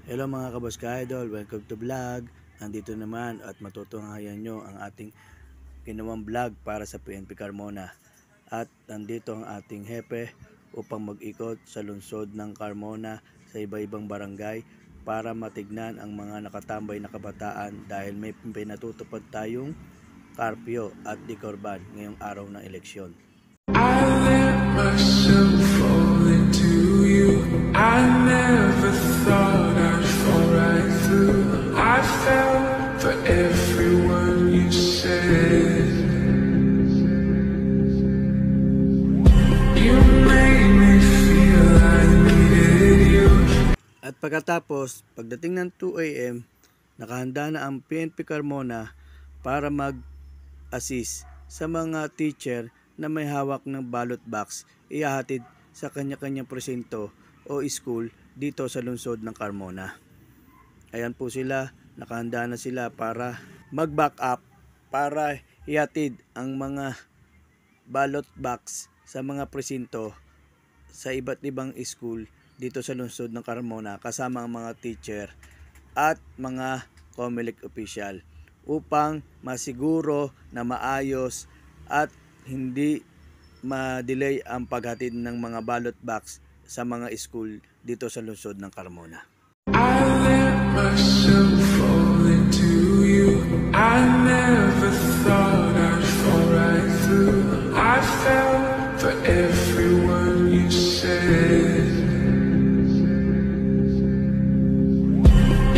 Hello mga kabos ka-idol, welcome to vlog. Nandito naman at matutunghayan nyo ang ating ginawang vlog para sa PNP Carmona. At nandito ang ating hepe upang mag-ikot sa lungsod ng Carmona sa iba-ibang barangay para matignan ang mga nakatambay na kabataan dahil may pinatutupad tayong karpyo at dikorban ngayong araw ng eleksyon. I let myself fall into you. I never thought I'd fall right through. I fell for every word you said. You made me feel I needed you. At pagkatapos, pagdating ng 2 AM, nakahanda na ang PNP Carmona para mag-assist sa mga teacher na may hawak ng ballot box ihahatid sa kanya-kanyang presinto o school dito sa lungsod ng Carmona. Ayan po sila, nakahanda na sila para mag-back up para ihatid ang mga ballot box sa mga presinto sa iba't ibang school dito sa lungsod ng Carmona kasama ang mga teacher at mga COMELEC official upang masiguro na maayos at hindi ma-delay ang paghatid ng mga ballot box sa mga school dito sa lungsod ng Carmona. I let myself fall into you. I never thought I'd fall right through. I fell for every word you said.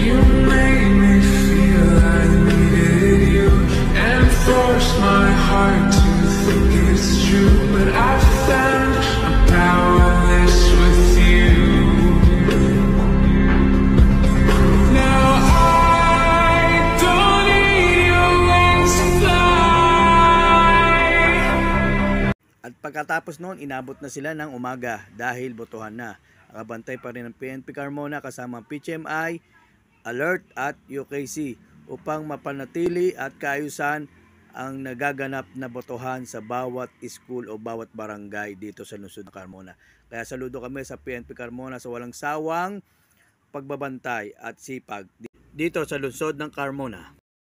You made me feel I needed you and forced my heart to think it's true, but I found I'm powerless with you. Now I don't need your wings to fly. At pagkatapos noon, inabot na sila ng umaga dahil botohan na. Nakabantay pa rin ang PNP Carmona kasama ang PHMI, Alert at UKC upang mapanatili at kaayusan ang nagaganap na botohan sa bawat school o bawat barangay dito sa lungsod ng Carmona. Kaya saludo kami sa PNP Carmona sa walang sawang pagbabantay at sipag dito sa lungsod ng Carmona.